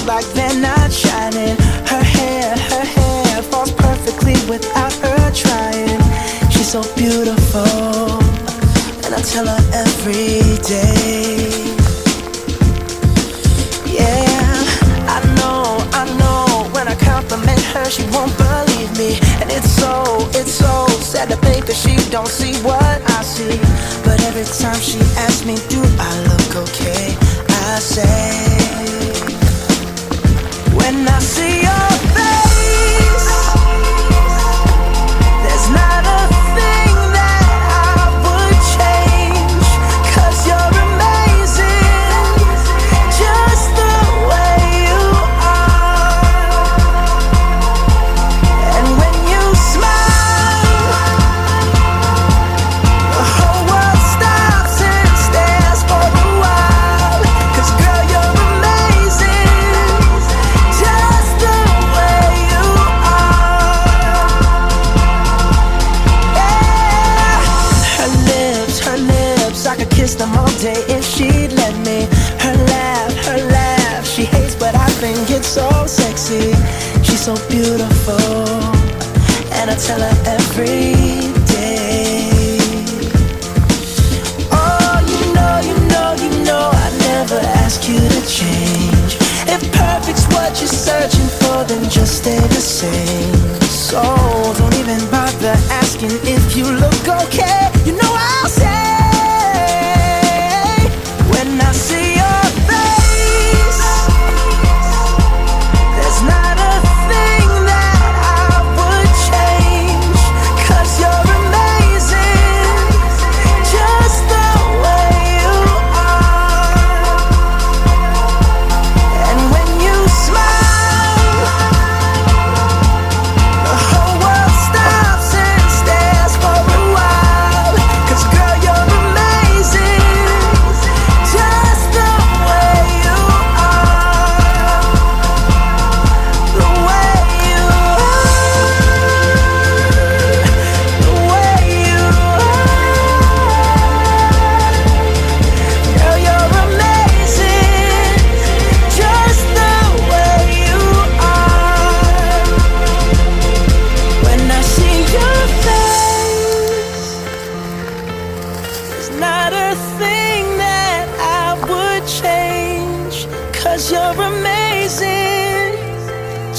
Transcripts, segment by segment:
like they're not shining. Her hair falls perfectly without her trying. She's so beautiful, and I tell her every day. Yeah, I know, when I compliment her, she won't believe me. And it's so sad to think that she don't see what I see. But every time she asks me, do I look okay, I say, when I see your face, there's not a thing that I would change. 'Cause you're amazing, just the way you are. And when you smile, the whole world stops and stares for a while. 'Cause girl, you're amazing, just the way you are. Yeah. Her lips, I could kiss them all day if she'd let me. Her laugh, she hates but I think it's so sexy. She's so beautiful, and I tell her every day. Oh, you know, I never ask you to change. If perfect's what you're searching for, then just stay the same. So don't even bother asking if you look okay. You know I'll say, when I see your face, there's not a thing that I would change. 'Cause you're amazing, just the way you are. And when you smile, the whole world stops and stares for a while. 'Cause girl, you're amazing, just the way you are. The way you are, the way you are. Girl, you're amazing, just the way you are. When I see your face, there's not a thing that I would change. 'Cause you're amazing,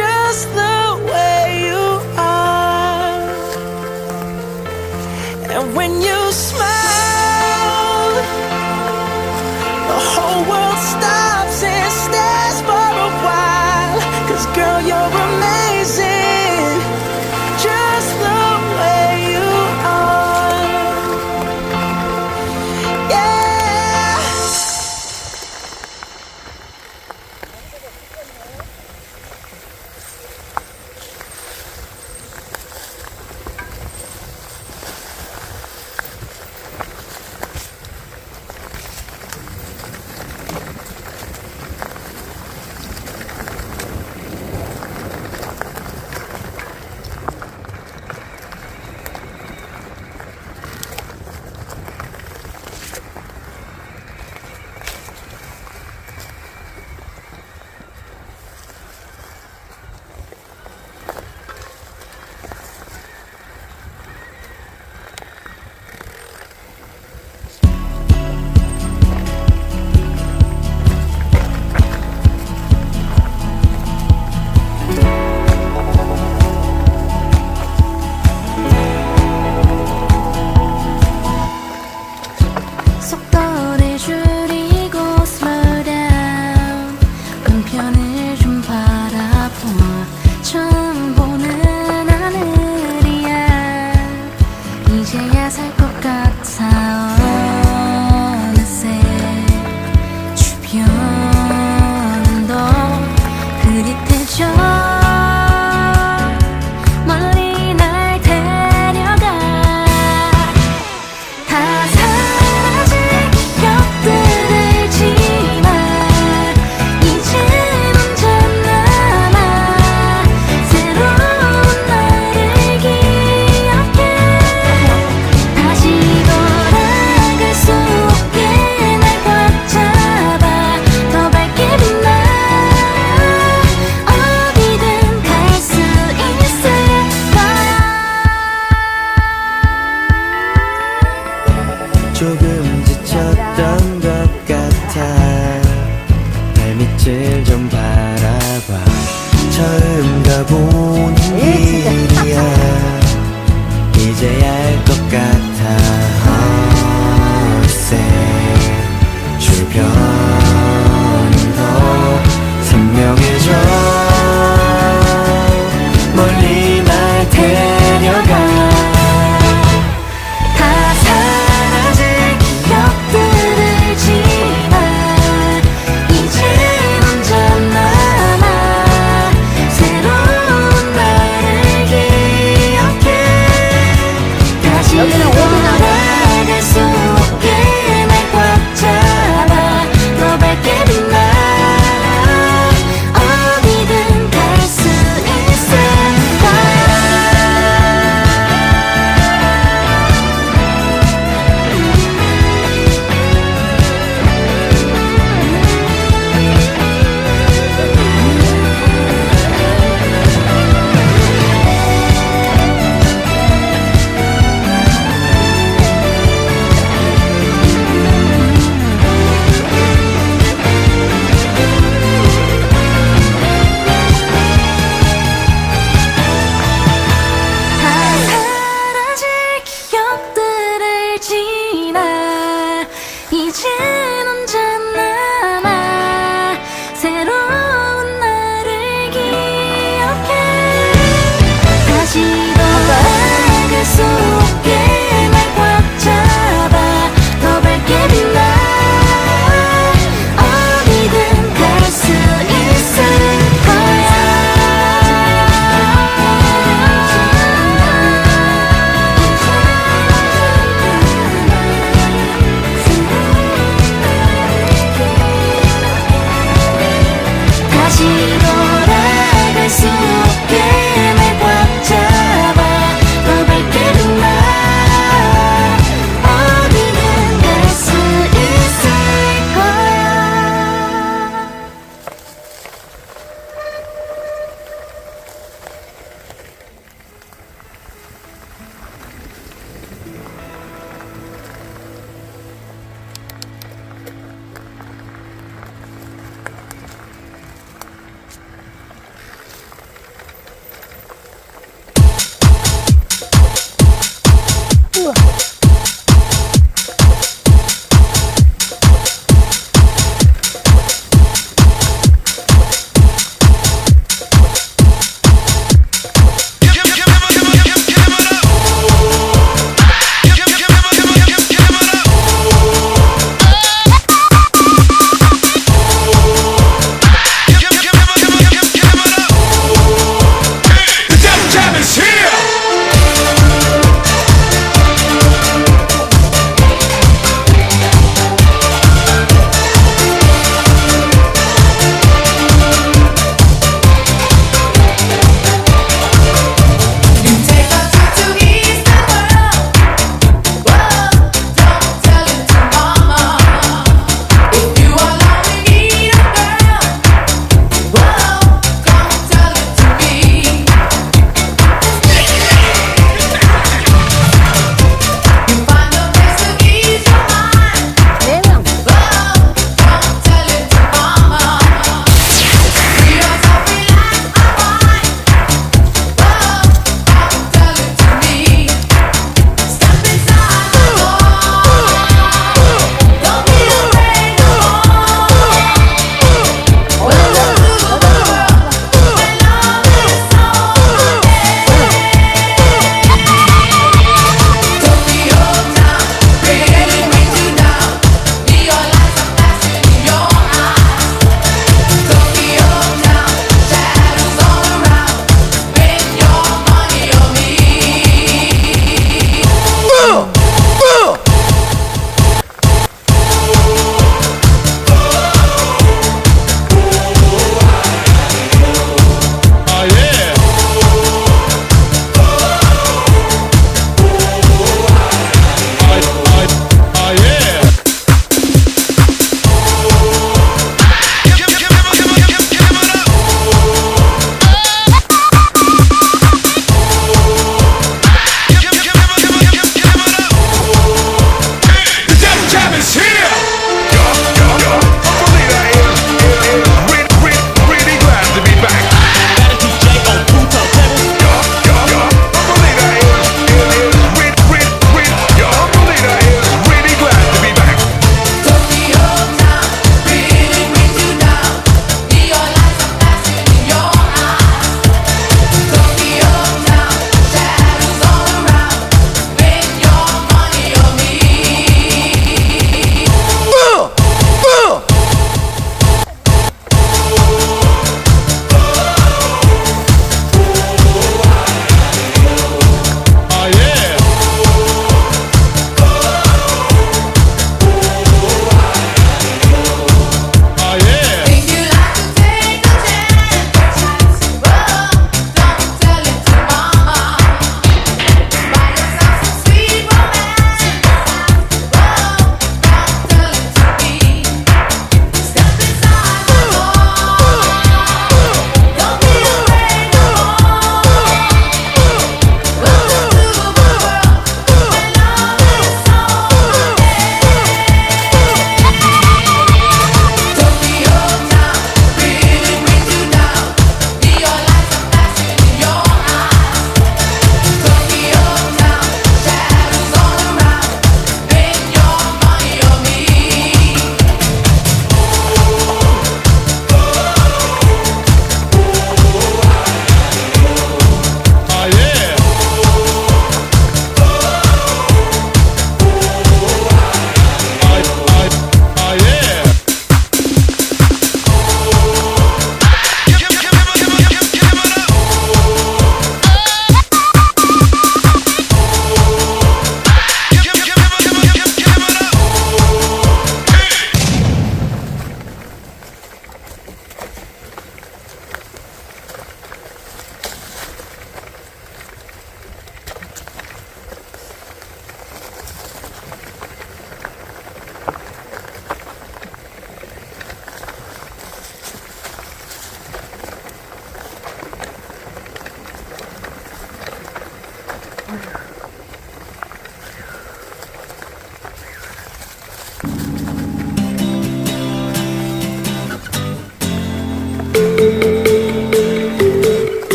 just the way you are. And when you smile, the whole world stops and stares for a while. 'Cause girl, you're amazing, just the way you are. Yeah. 조금 지쳤던 것 같아. 발밑을 좀 바라봐. 처음 가보는 길이야. 이제 알 것 같아. 어세 주변은 더 선명해져. 멀리 날 데려가. 다 사라질 기억들을 지나 이젠 혼자 남아 새로운 나를 기억해. 다시 돌아갈 수 없게 날 꽉 잡아 더 밝게 빛나. 어디든 갈 수 있을 거야. 다 사라질 기억들을 지나 이젠 혼자 남아 새로운 나를 기억해. 다시 돌아갈 수 없게 날 꽉 잡아 더 밝게 빛나. 어디든 갈 수 있을 거야. 다시 돌아갈 수 없게 날 꽉 잡아 더 밝게 빛나. jam is here. Really glad to be back.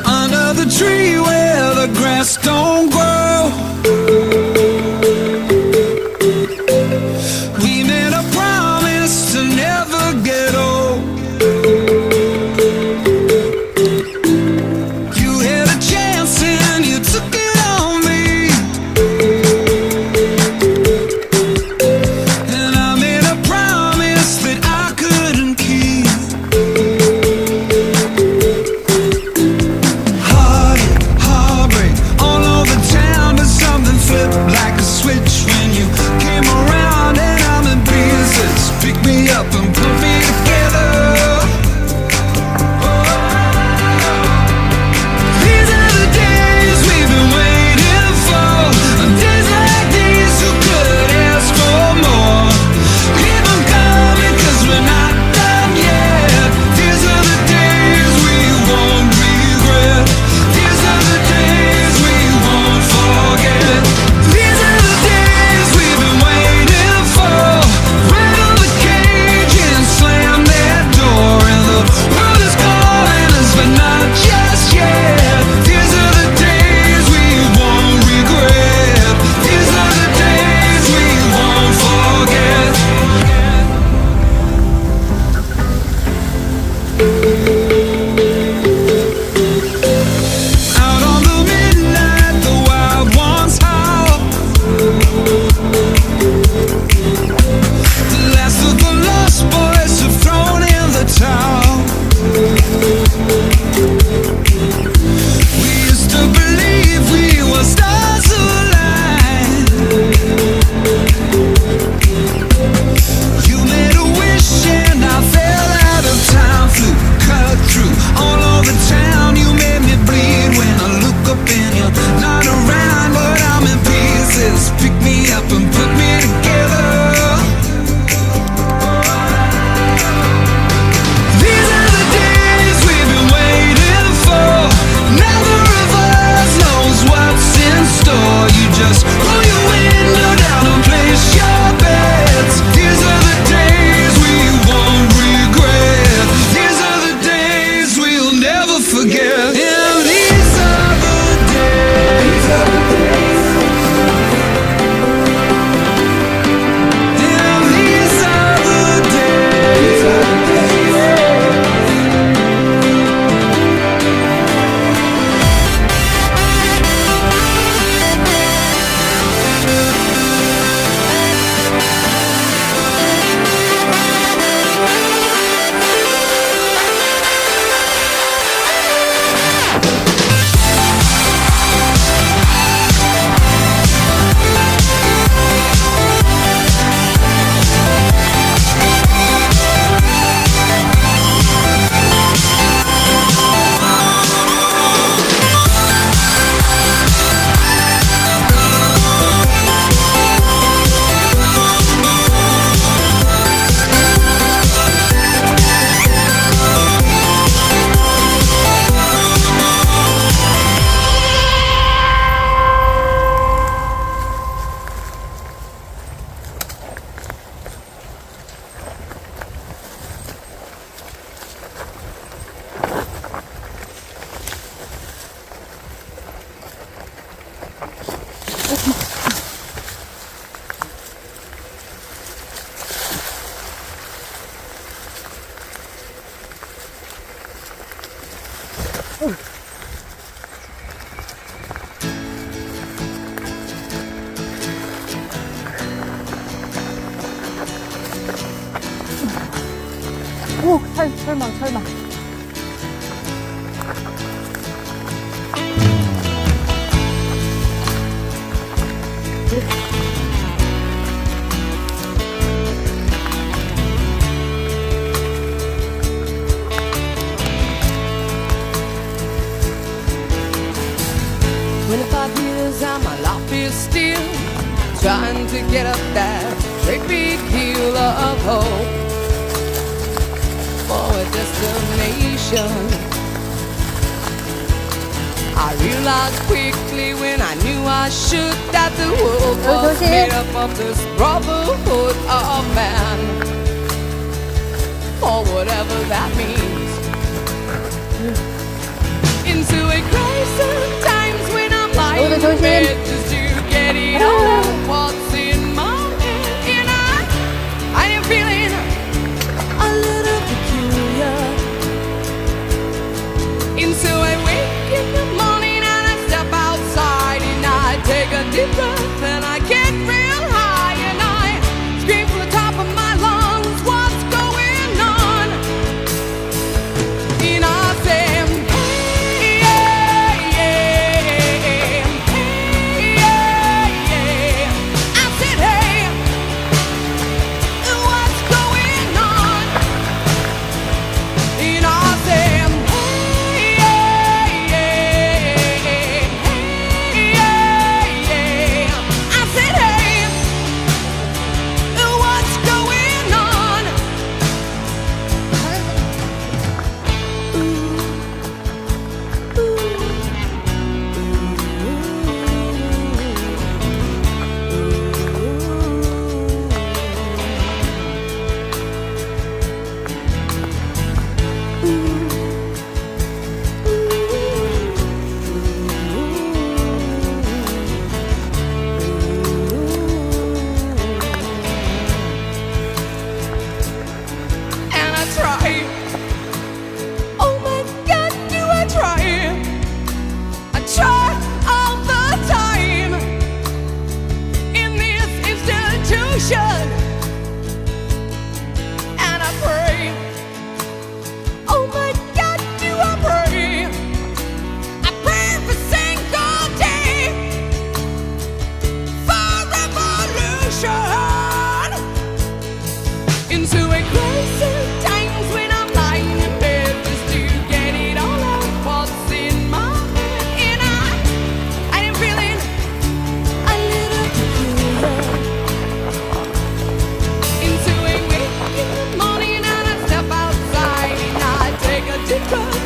Under the tree where the grass don't grow, we made a promise to never get old. You had a chance and you took it on me, and I made a promise that I couldn't keep. Heartbreak all over town, but something flipped like a switch when you came around, and I'm in pieces. Pick me up and put me together. These are the days we've been waiting for. On days like these, who could ask for more? Keep 'em coming, 'cause we're not done yet. These are the days we won't regret. These are the days we won't forget. These are the days we've been waiting for. Rattle the cage and slam that door, and the world is calling us, but not just yet. These are the days we won't regret. These are the days we won't forget. Out on the midnight, the wild ones howl. The last of the lost boys have thrown in the towel. We used to believe we were stars aligned. You made a wish and I fell out of time. Flew, cut through all over town. You made me bleed when I look up and you're not around, but I'm in pieces. Pick me up and put me together. These are the days we've been waiting for. Neither of us knows what's in store. You just roll your window down and place 어머, 설마. And my life is still trying to get up that great big hill of hope for a destination. I realized quickly when I knew I should that the world was made up of this brotherhood of man, or whatever that means. Into a crisis times when I'm lying in bed just to get it all out what's in my head. And I am feeling a little peculiar. And so I wake in the morning and I step outside and I take a deep breath and I get real high and I scream from the top of my lungs, what's going on? And I say,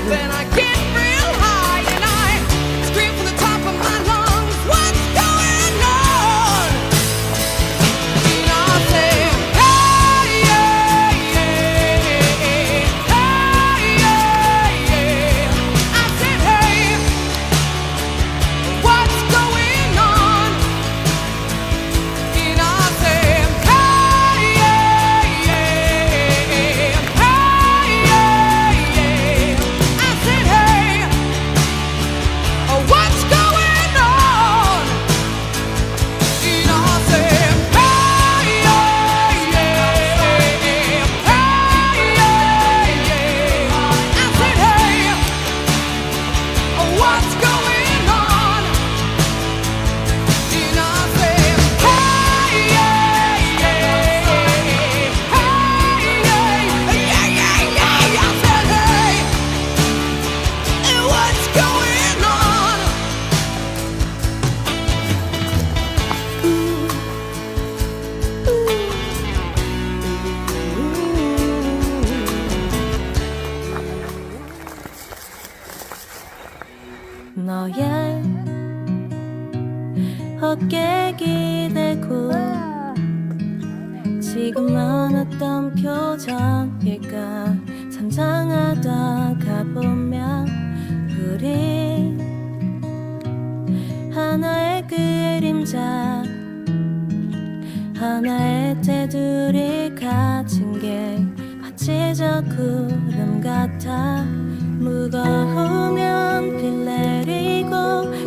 then I get real high and I scream from the top of my lungs, what's going on? And I say, hey, yeah, yeah, hey, yeah, yeah. I said, hey, what's going on? And I say, hey, yeah, yeah, hey, yeah, yeah. I said, hey, what's going on? And I said, hey, yeah, yeah, hey, yeah, yeah. I said, hey, what's going on? And I said, hey, yeah, yeah, hey, yeah, yeah, yeah. I said, hey, what's going on? 너의 어깨 기대고 지금은 어떤 표정일까 상상하다가 보면 우리 하나의 그림자 하나의 테두리 가진 게 마치 저 구름 같아 무거우면 비 내리고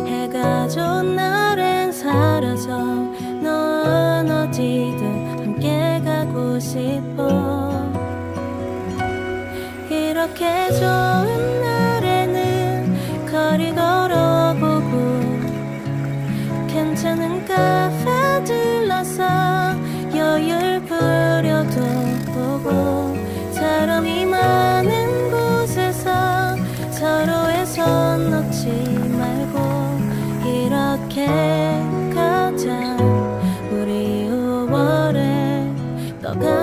해가 진 날엔 사라져 넌 어디든 함께 가고 싶어 이렇게 좋은 날에는 거리 걸어보고 괜찮은 카페 들러서 여유를 부려도 보고 사람이 많은 곳에서 서로의 손 놓지 말고 이렇게 가자 우리 5월에 너가